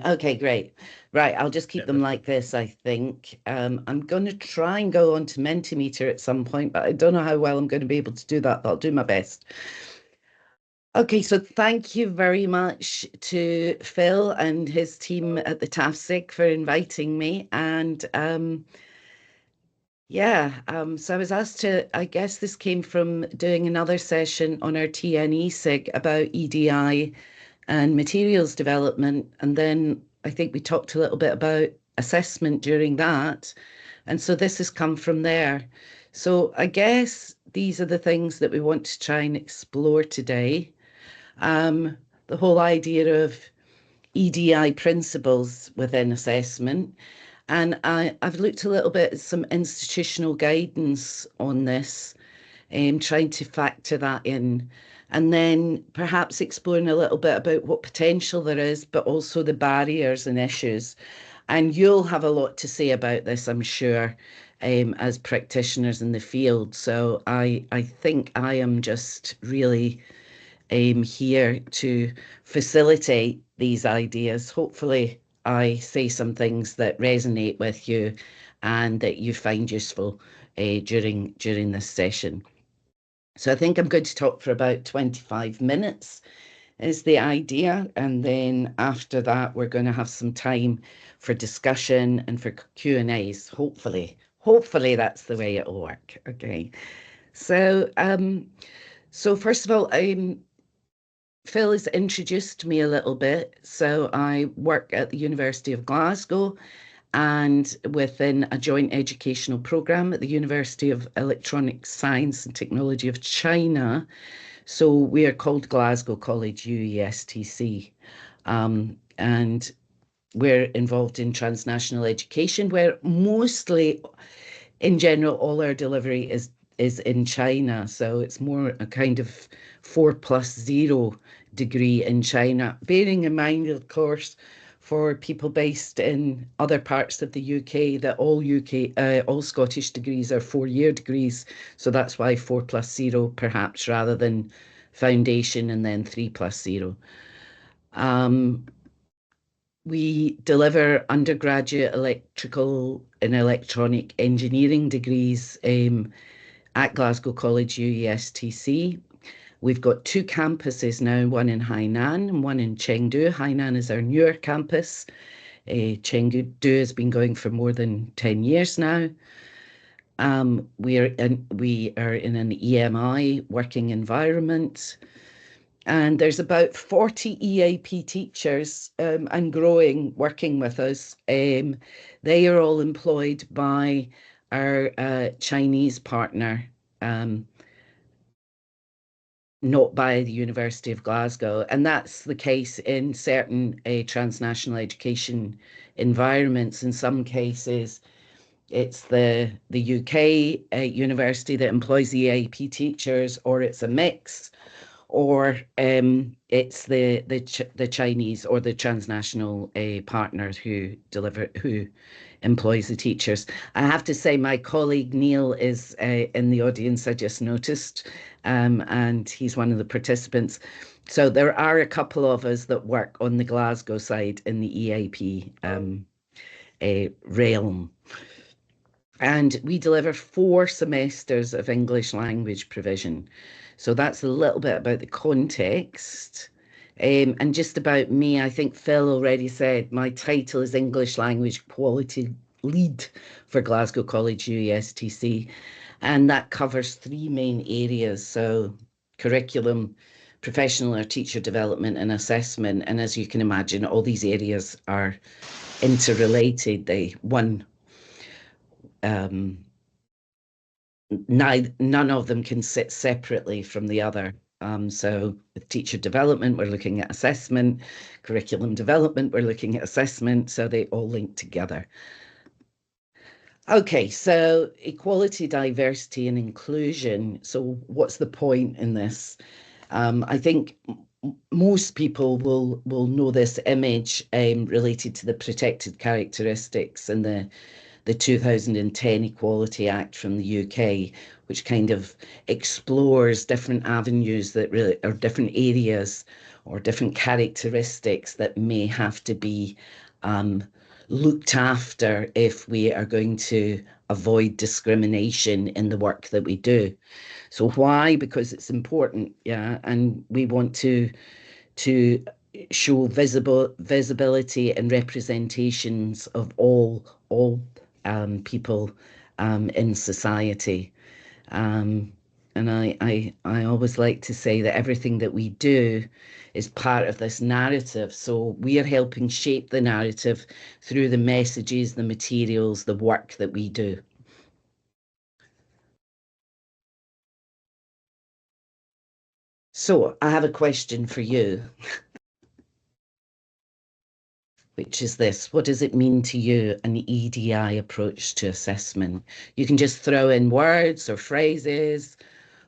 Okay, great. Right, I'll just keep them like this, I think. I'm going to try and go on to Mentimeter at some point, but I don't know how well I'm going to be able to do that, but I'll do my best. Okay, so thank you very much to Phil and his team at the TAFSIG for inviting me. And so I was asked to, I guess this came from doing another session on our TNE SIG about EDI and materials development. And then I think we talked a little bit about assessment during that. And so this has come from there. So I guess these are the things that we want to try and explore today. Um, the whole idea of EDI principles within assessment. And I've looked a little bit at some institutional guidance on this, trying to factor that in. And then perhaps exploring a little bit about what potential there is, but also the barriers and issues. And you'll have a lot to say about this, I'm sure, as practitioners in the field. So I think I am just really here to facilitate these ideas. Hopefully, I say some things that resonate with you and that you find useful during this session. So I think I'm going to talk for about 25 minutes is the idea. And then after that, we're going to have some time for discussion and for Q&As, hopefully. Hopefully that's the way it'll work. Okay. So first of all, Phil has introduced me a little bit. So I work at the University of Glasgow and within a joint educational program at the University of Electronic Science and Technology of China. So we are called Glasgow College UESTC. And we're involved in transnational education, where mostly, in general, all our delivery is in China. So it's more a kind of 4+0 degree in China, bearing in mind, of course, for people based in other parts of the UK, that all Scottish degrees are 4-year degrees. So that's why 4+0, perhaps, rather than foundation and then 3+0. We deliver undergraduate electrical and electronic engineering degrees at Glasgow College UESTC. We've got 2 campuses now, one in Hainan and one in Chengdu. Hainan is our newer campus. Chengdu has been going for more than 10 years now. We are in an EMI working environment. And there's about 40 EAP teachers and growing working with us. They are all employed by our Chinese partner, not by the University of Glasgow. And that's the case in certain transnational education environments. In some cases, it's the UK university that employs the EAP teachers, or it's a mix, or it's the Chinese or the transnational partners who employs the teachers. I have to say, my colleague Neil is in the audience. I just noticed, and he's one of the participants. So there are a couple of us that work on the Glasgow side in the EAP realm. And we deliver 4 semesters of English language provision. So that's a little bit about the context. And just about me, I think Phil already said my title is English Language Quality Lead for Glasgow College UESTC. And that covers 3 main areas. So curriculum, professional or teacher development, and assessment. And as you can imagine, all these areas are interrelated. None of them can sit separately from the other. So with teacher development, we're looking at assessment. Curriculum development, we're looking at assessment. So they all link together. Okay, so equality, diversity, and inclusion. So what's the point in this? I think most people will know this image related to the protected characteristics and the 2010 Equality Act from the UK, which kind of explores different avenues that really are different areas or different characteristics that may have to be um, looked after if we are going to avoid discrimination in the work that we do. So why? Because it's important, yeah, and we want to show visibility and representations of all people in society. Um, and I always like to say that everything that we do is part of this narrative. So we are helping shape the narrative through the messages, the materials, the work that we do. So I have a question for you, which is this. What does it mean to you, an EDI approach to assessment? You can just throw in words or phrases,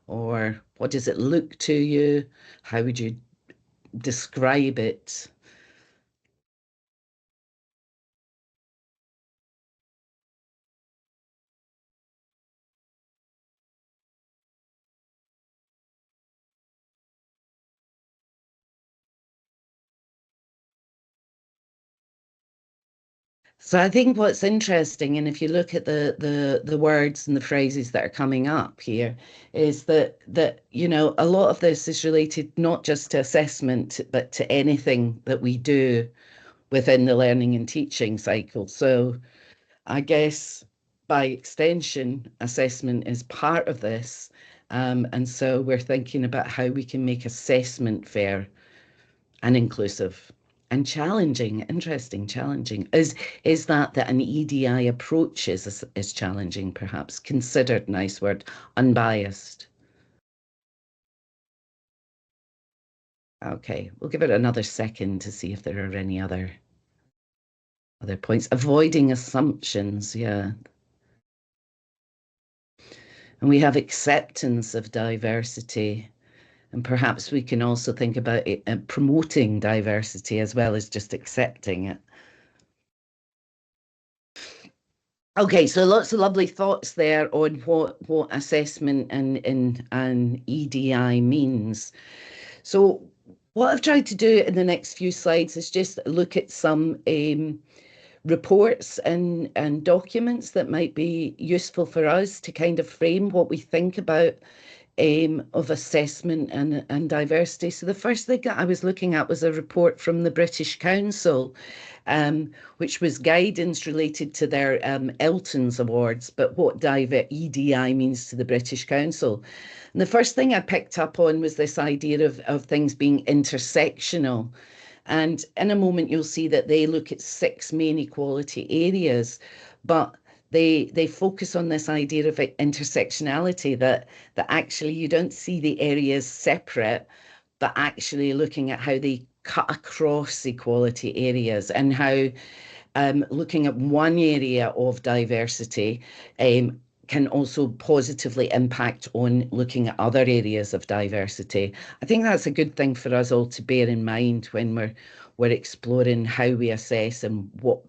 or what does it look to you? How would you describe it? So I think what's interesting, and if you look at the words and the phrases that are coming up here, is that a lot of this is related not just to assessment, but to anything that we do within the learning and teaching cycle. So I guess by extension, assessment is part of this. And so we're thinking about how we can make assessment fair and inclusive and challenging. Interesting, challenging. Is that an EDI approach is challenging, perhaps considered, nice word, unbiased. Okay, we'll give it another second to see if there are any other points. Avoiding assumptions, yeah. And we have acceptance of diversity. And perhaps we can also think about it, promoting diversity as well as just accepting it. Okay, so lots of lovely thoughts there on what assessment and EDI means. So what I've tried to do in the next few slides is just look at some reports and documents that might be useful for us to kind of frame what we think about of assessment and diversity. So the first thing that I was looking at was a report from the British Council, which was guidance related to their Elton's Awards, but what EDI means to the British Council. And the first thing I picked up on was this idea of things being intersectional. And in a moment, you'll see that they look at 6 main equality areas, but they focus on this idea of intersectionality, that actually you don't see the areas separate, but actually looking at how they cut across equality areas, and how looking at one area of diversity can also positively impact on looking at other areas of diversity. I think that's a good thing for us all to bear in mind when we're exploring how we assess and what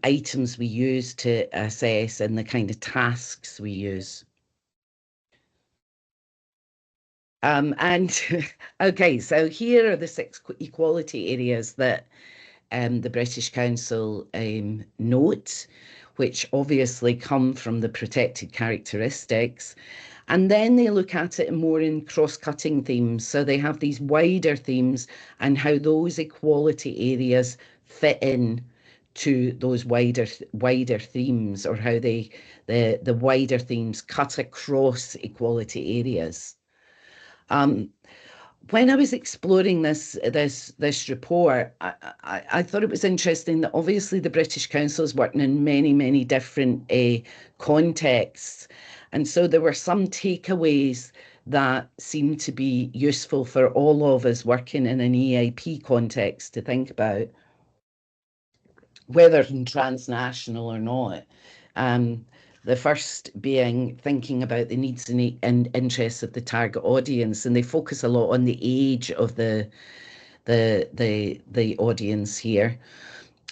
items we use to assess and the kind of tasks we use. And okay, so here are the 6 equality areas that the British Council note, which obviously come from the protected characteristics. And then they look at it more in cross-cutting themes. So they have these wider themes and how those equality areas fit in to those wider themes, or how the wider themes cut across equality areas. Um, when I was exploring this report, I thought it was interesting that obviously the British Council is working in many different contexts, and so there were some takeaways that seemed to be useful for all of us working in an EAP context to think about, whether transnational or not. Um, the first being thinking about the needs and interests of the target audience, and they focus a lot on the age of the audience here.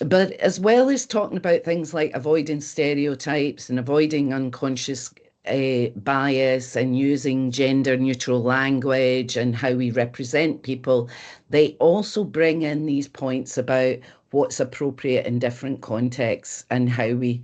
But as well as talking about things like avoiding stereotypes and avoiding unconscious bias and using gender neutral language and how we represent people, they also bring in these points about what's appropriate in different contexts and how we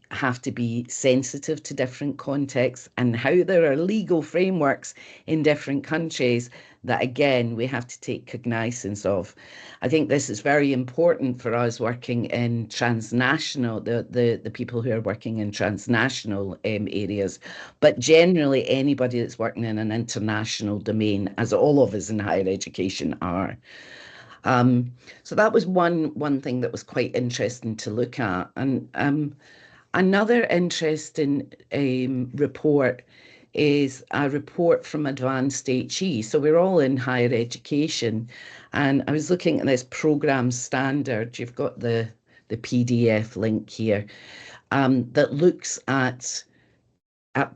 have to be sensitive to different contexts and how there are legal frameworks in different countries that again we have to take cognizance of. I think this is very important for us working in transnational, the people who are working in transnational areas, but generally anybody that's working in an international domain, as all of us in higher education are. Um, so that was one thing that was quite interesting to look at. And another interesting report is a report from Advanced HE. So we're all in higher education. And I was looking at this program standard. You've got the PDF link here that looks at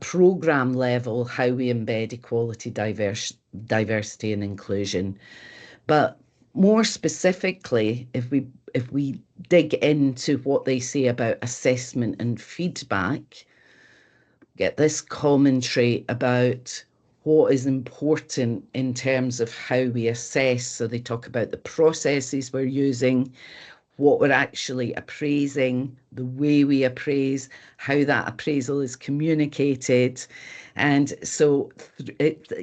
program level how we embed equality, diversity and inclusion. But more specifically, if we dig into what they say about assessment and feedback, get this commentary about what is important in terms of how we assess. So they talk about the processes we're using, what we're actually appraising, the way we appraise, how that appraisal is communicated. And so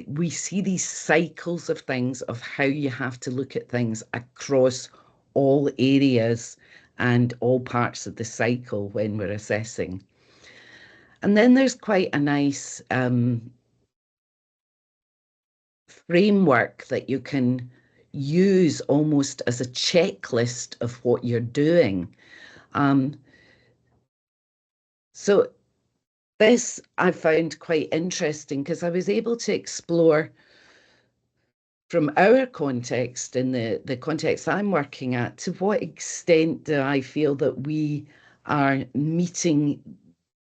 we see these cycles of things of how you have to look at things across all areas and all parts of the cycle when we're assessing. And then there's quite a nice framework that you can use almost as a checklist of what you're doing. So this I found quite interesting because I was able to explore from our context in the context I'm working at, to what extent do I feel that we are meeting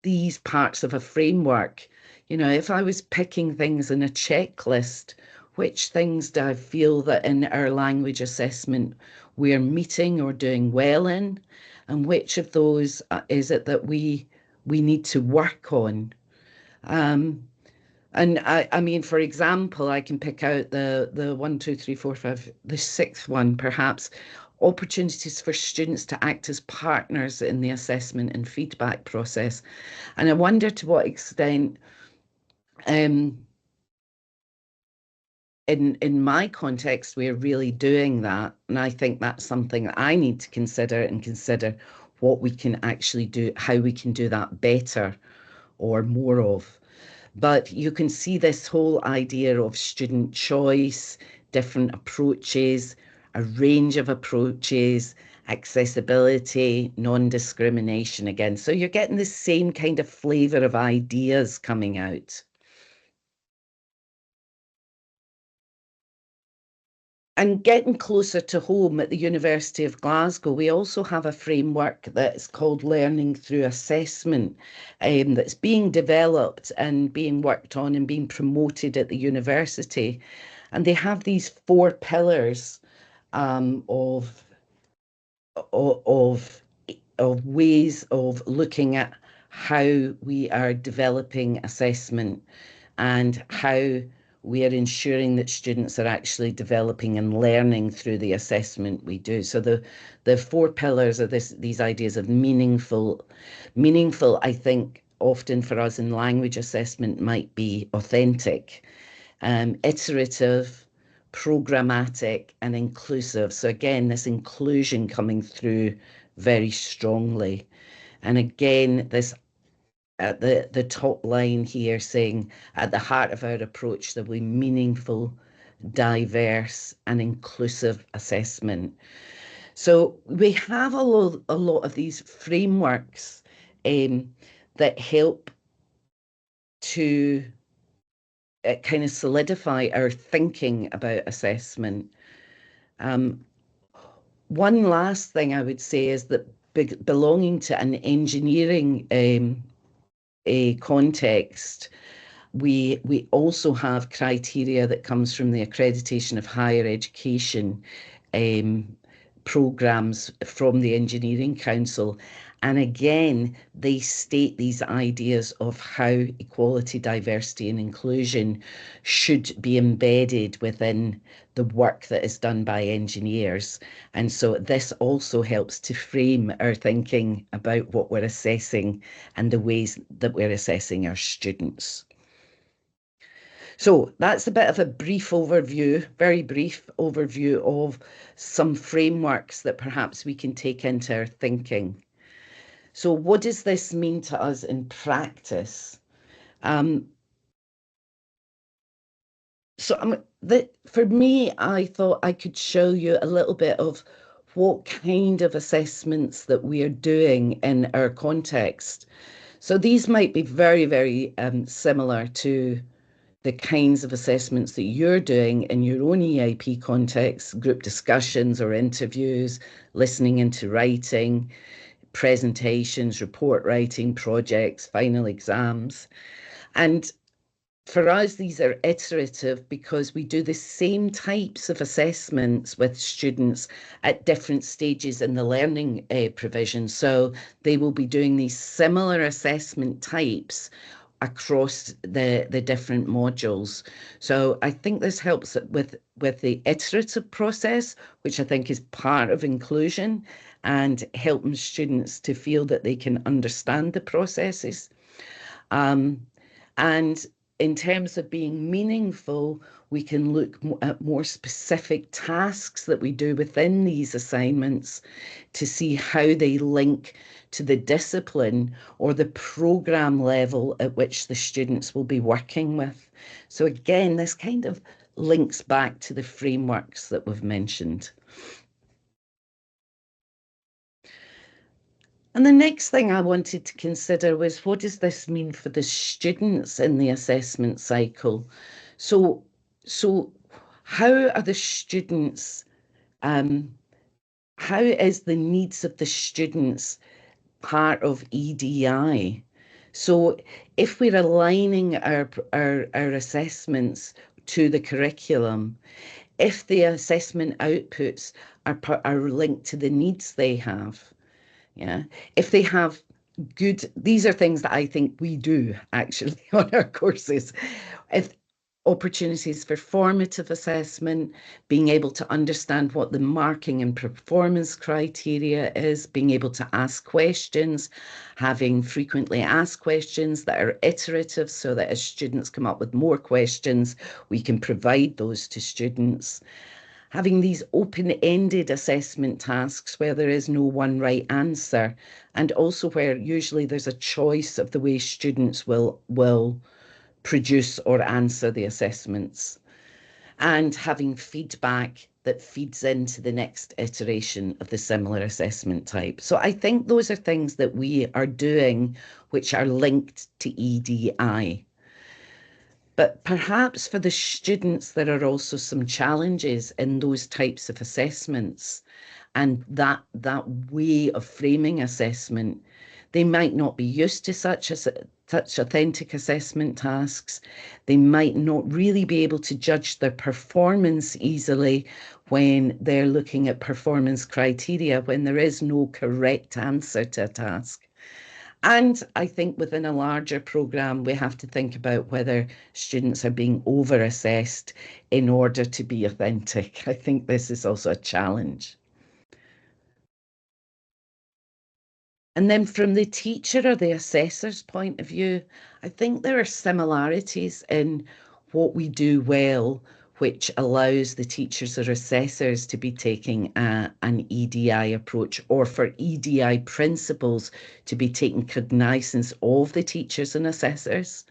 these parts of a framework. You know, if I was picking things in a checklist, which things do I feel that in our language assessment we're meeting or doing well in, and which of those is it that we need to work on? And I mean, for example, I can pick out the 1, 2, 3, 4, 5, the sixth one, perhaps, opportunities for students to act as partners in the assessment and feedback process. And I wonder to what extent, in my context, we're really doing that. And I think that's something that I need to consider and consider what we can actually do, how we can do that better or more of. But you can see this whole idea of student choice, different approaches, a range of approaches, accessibility, non-discrimination again. So you're getting the same kind of flavour of ideas coming out. And getting closer to home at the University of Glasgow, we also have a framework that's called Learning Through Assessment, that's being developed and being worked on and being promoted at the university. And they have these 4 pillars of of of ways of looking at how we are developing assessment and how we are ensuring that students are actually developing and learning through the assessment we do. So the 4 pillars are these ideas of meaningful. Meaningful, I think, often for us in language assessment might be authentic, iterative, programmatic, and inclusive. So again, this inclusion coming through very strongly. And again, this at the top line here saying at the heart of our approach there'll be meaningful, diverse, and inclusive assessment. So we have a lot of these frameworks that help to kind of solidify our thinking about assessment. One last thing I would say is that belonging to an engineering a context, we also have criteria that comes from the accreditation of higher education programs from the Engineering Council. And again, they state these ideas of how equality, diversity, and inclusion should be embedded within the work that is done by engineers. And so this also helps to frame our thinking about what we're assessing and the ways that we're assessing our students. So that's a bit of a brief overview, very brief overview of some frameworks that perhaps we can take into our thinking. So what does this mean to us in practice? For me, I thought I could show you a little bit of what kind of assessments that we are doing in our context. So these might be very, very similar to the kinds of assessments that you're doing in your own EIP context, group discussions or interviews, listening into writing, presentations, report writing, projects, final exams. And for us, these are iterative because we do the same types of assessments with students at different stages in the learning provision. So they will be doing these similar assessment types across the different modules. So I think this helps with the iterative process, which I think is part of inclusion and helping students to feel that they can understand the processes. And in terms of being meaningful, we can look at more specific tasks that we do within these assignments to see how they link to the discipline or the program level at which the students will be working with. So again, this kind of links back to the frameworks that we've mentioned. And the next thing I wanted to consider was, what does this mean for the students in the assessment cycle? So how are the students, how is the needs of the students part of EDI? So if we're aligning our assessments to the curriculum, if the assessment outputs are linked to the needs they have, yeah, if they have good, these are things that I think we do actually on our courses. If opportunities for formative assessment, being able to understand what the marking and performance criteria is, being able to ask questions, having frequently asked questions that are iterative so that as students come up with more questions, we can provide those to students. Having these open-ended assessment tasks where there is no one right answer, and also where usually there's a choice of the way students will produce or answer the assessments, and having feedback that feeds into the next iteration of the similar assessment type. So I think those are things that we are doing which are linked to EDI. But perhaps for the students, there are also some challenges in those types of assessments and that way of framing assessment. They might not be used to such authentic assessment tasks. They might not really be able to judge their performance easily when they're looking at performance criteria, when there is no correct answer to a task. And I think within a larger programme, we have to think about whether students are being over-assessed in order to be authentic. I think this is also a challenge. And then from the teacher or the assessor's point of view, I think there are similarities in what we do well, which allows the teachers or assessors to be taking an EDI approach, or for EDI principles to be taking cognizance of the teachers and assessors.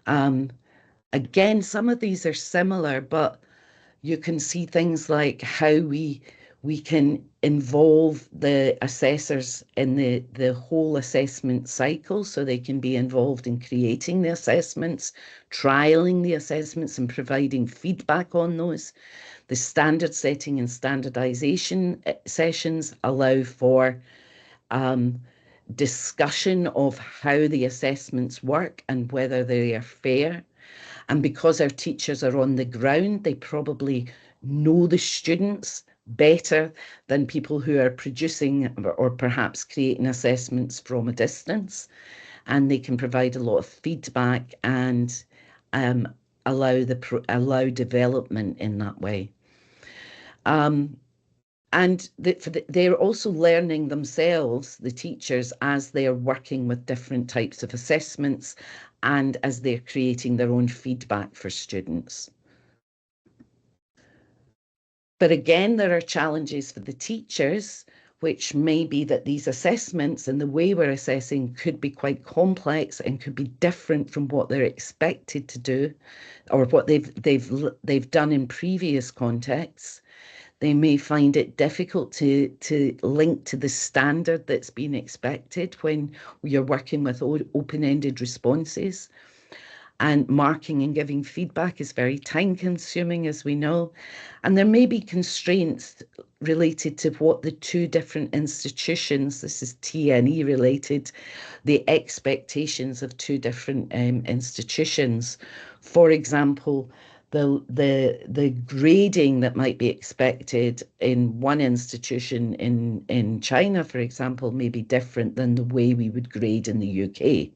Again, some of these are similar, but you can see things like how we can involve the assessors in the whole assessment cycle so they can be involved in creating the assessments, trialing the assessments and providing feedback on those. The standard setting and standardization sessions allow for discussion of how the assessments work and whether they are fair. And because our teachers are on the ground, they probably know the students better than people who are producing or perhaps creating assessments from a distance, and they can provide a lot of feedback and um, allow development in that way. And they're also learning themselves, the teachers, as they're working with different types of assessments and as they're creating their own feedback for students. But again, there are challenges for the teachers, which may be that these assessments and the way we're assessing could be quite complex and could be different from what they're expected to do or what they've done in previous contexts. They may find it difficult to link to the standard that's been expected when you're working with open-ended responses. And marking and giving feedback is very time consuming, as we know. And there may be constraints related to what the two different institutions, this is TNE related, the expectations of two different institutions. For example, the grading that might be expected in one institution in China, for example, may be different than the way we would grade in the UK.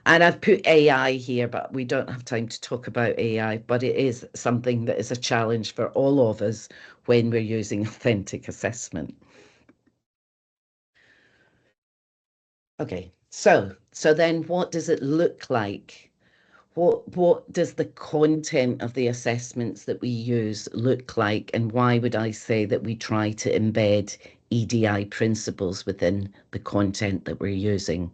And I've put AI here, but we don't have time to talk about AI, but it is something that is a challenge for all of us when we're using authentic assessment. Okay, so then what does it look like? What does the content of the assessments that we use look like, and why would I say that we try to embed EDI principles within the content that we're using?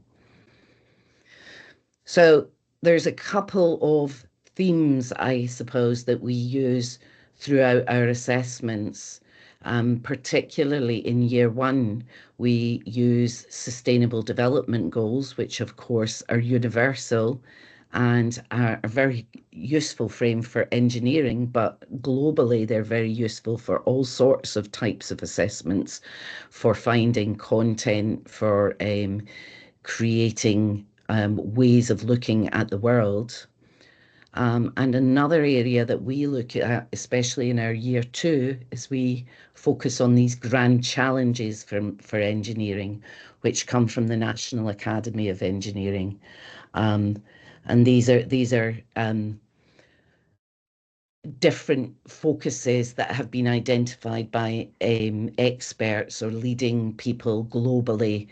So there's a couple of themes, I suppose, that we use throughout our assessments. Particularly in year one, we use sustainable development goals, which of course are universal and are a very useful frame for engineering, but globally they're very useful for all sorts of types of assessments, for finding content, for creating ways of looking at the world. And another area that we look at, especially in our year two, is we focus on these grand challenges for engineering, which come from the National Academy of Engineering. And these are different focuses that have been identified by experts or leading people globally,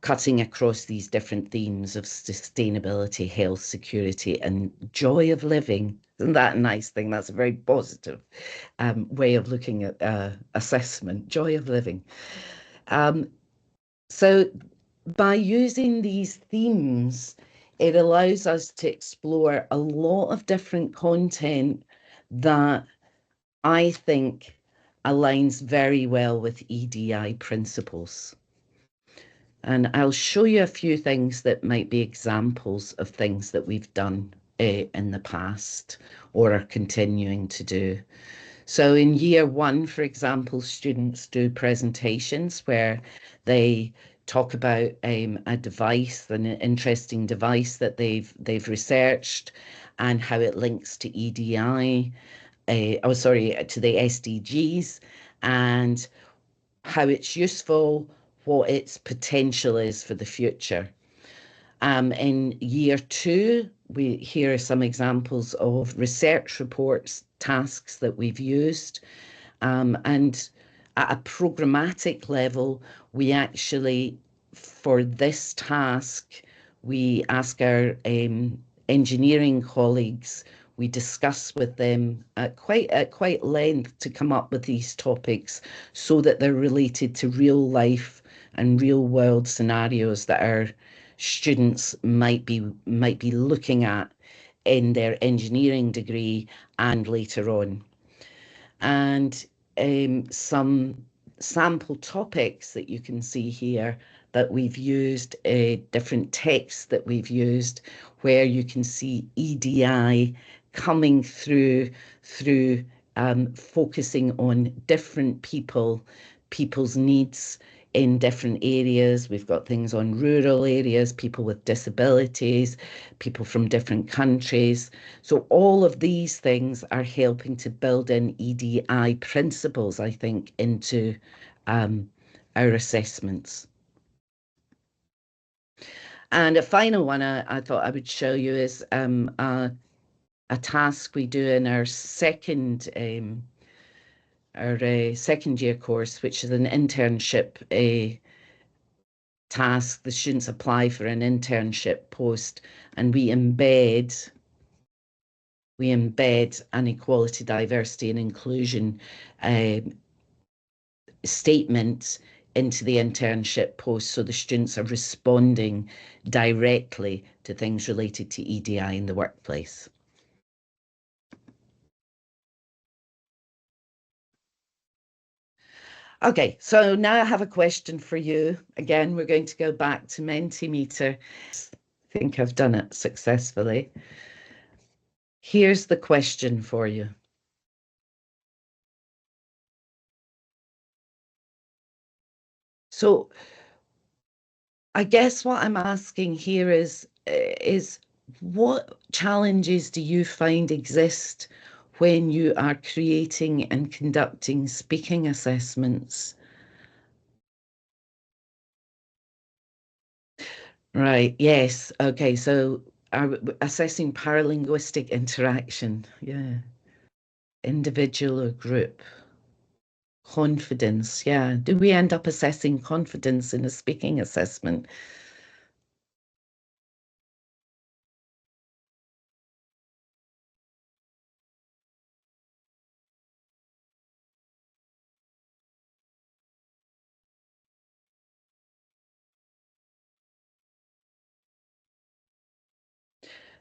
cutting across these different themes of sustainability, health, security, and joy of living. Isn't that a nice thing? That's a very positive way of looking at assessment, joy of living. Um, so by using these themes, it allows us to explore a lot of different content that I think aligns very well with EDI principles. And I'll show you a few things that might be examples of things that we've done in the past or are continuing to do. So in year one, for example, students do presentations where they talk about a device, an interesting device that they've researched and how it links to EDI, to the SDGs, and how it's useful, what its potential is for the future. In year two, here are some examples of research reports, tasks that we've used. And at a programmatic level, we actually, for this task, we ask our engineering colleagues, we discuss with them at quite length to come up with these topics so that they're related to real life and real world scenarios that our students might be looking at in their engineering degree and later on. And some sample topics that you can see here that we've used, different texts that we've used, where you can see EDI coming through focusing on different people's needs, in different areas. We've got things on rural areas, people with disabilities, people from different countries. So all of these things are helping to build in EDI principles, I think, into our assessments. And a final one I thought I would show you is a task we do in our second year course, which is an internship task. The students apply for an internship post, and we embed an equality, diversity, and inclusion statement into the internship post, so the students are responding directly to things related to EDI in the workplace. Okay, so now I have a question for you. Again, we're going to go back to Mentimeter. I think I've done it successfully. Here's the question for you. So I guess what I'm asking here is what challenges do you find exist when you are creating and conducting speaking assessments? Right, yes. Okay, so assessing paralinguistic interaction, yeah. Individual or group. Confidence, yeah. Do we end up assessing confidence in a speaking assessment?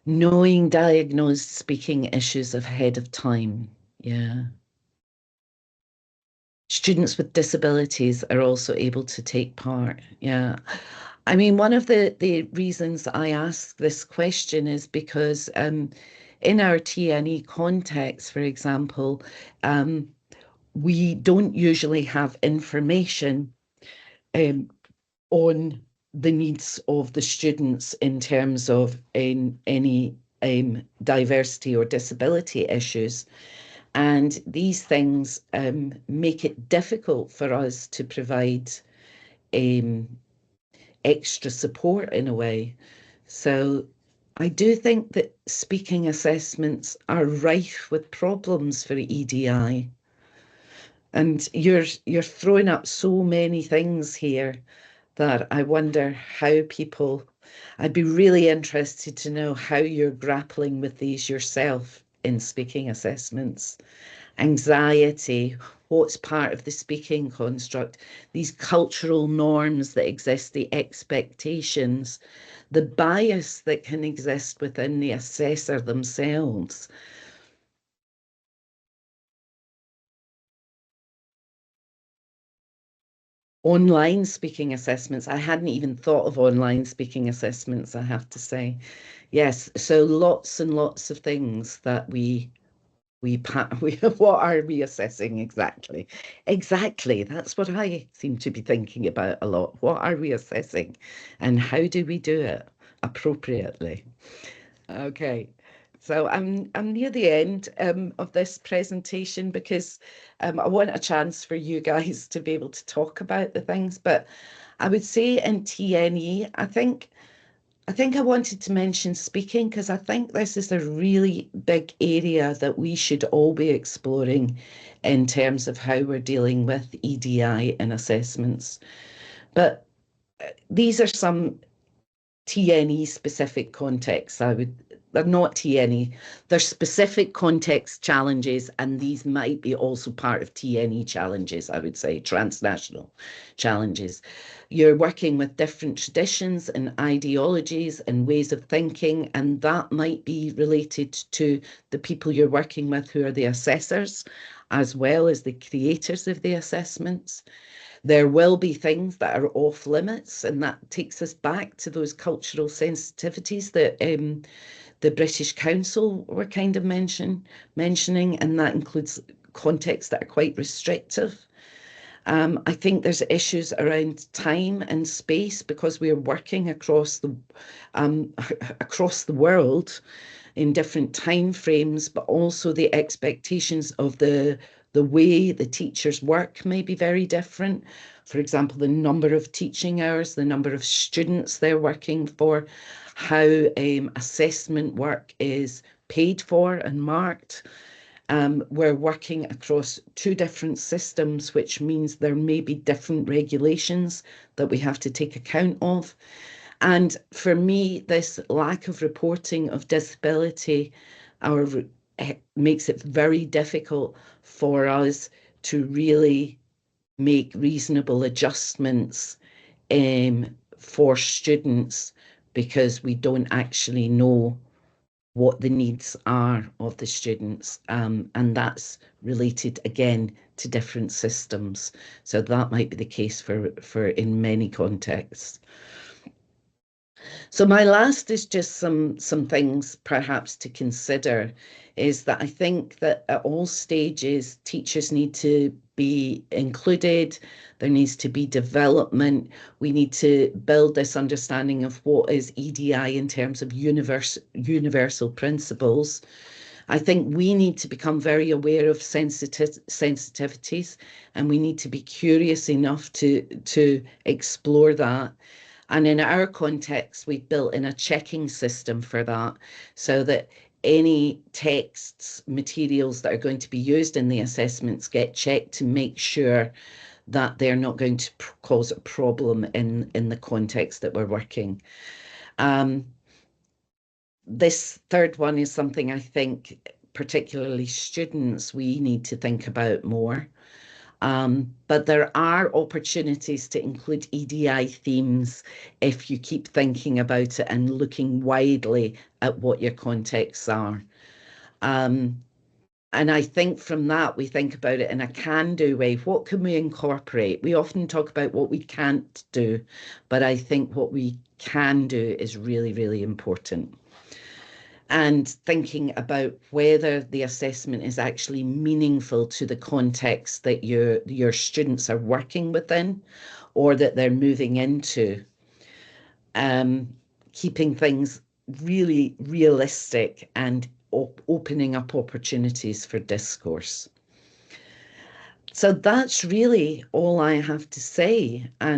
Knowing diagnosed speaking issues ahead of time, yeah. Students with disabilities are also able to take part, yeah. I mean, one of the reasons I ask this question is because in our TNE context, for example, we don't usually have information um, on the needs of the students in terms of any diversity or disability issues. And these things make it difficult for us to provide um, extra support in a way. So I do think that speaking assessments are rife with problems for EDI. And you're throwing up so many things here that I wonder how people, I'd be really interested to know how you're grappling with these yourself in speaking assessments. Anxiety, what's part of the speaking construct, these cultural norms that exist, the expectations, the bias that can exist within the assessor themselves. Online speaking assessments. I hadn't even thought of online speaking assessments, I have to say. Yes, so lots and lots of things that what are we assessing exactly? Exactly. That's what I seem to be thinking about a lot. What are we assessing and how do we do it appropriately? Okay. So I'm near the end of this presentation because I want a chance for you guys to be able to talk about the things. But I would say in TNE, I think I wanted to mention speaking because I think this is a really big area that we should all be exploring in terms of how we're dealing with EDI and assessments. But these are some TNE specific contexts. They're not TNE, they're specific context challenges, and these might be also part of TNE challenges, I would say, transnational challenges. You're working with different traditions and ideologies and ways of thinking, and that might be related to the people you're working with who are the assessors, as well as the creators of the assessments. There will be things that are off limits, and that takes us back to those cultural sensitivities that the British Council were kind of mentioning, and that includes contexts that are quite restrictive. I think there's issues around time and space because we are working um, across the world in different time frames, but also the expectations of the way the teachers work may be very different. For example, the number of teaching hours, the number of students they're working for, how assessment work is paid for and marked. We're working across two different systems, which means there may be different regulations that we have to take account of. And for me, this lack of reporting of disability makes it very difficult for us to really make reasonable adjustments for students because we don't actually know what the needs are of the students. And that's related again to different systems. So that might be the case for in many contexts. So my last is just some things perhaps to consider is that I think that at all stages teachers need to be included. There needs to be development. We need to build this understanding of what is EDI in terms of universal principles. I think we need to become very aware of sensitivities, and we need to be curious enough to explore that. And in our context, we've built in a checking system for that so that any texts, materials that are going to be used in the assessments get checked to make sure that they're not going to cause a problem in the context that we're working. Um, this third one is something I think, particularly students, we need to think about more. But there are opportunities to include EDI themes if you keep thinking about it and looking widely at what your contexts are. Um, and I think from that, we think about it in a can-do way. What can we incorporate? We often talk about what we can't do, but I think what we can do is really, really important. And thinking about whether the assessment is actually meaningful to the context that your students are working within or that they're moving into. Um, Keeping things really realistic and opening up opportunities for discourse. So that's really all I have to say. And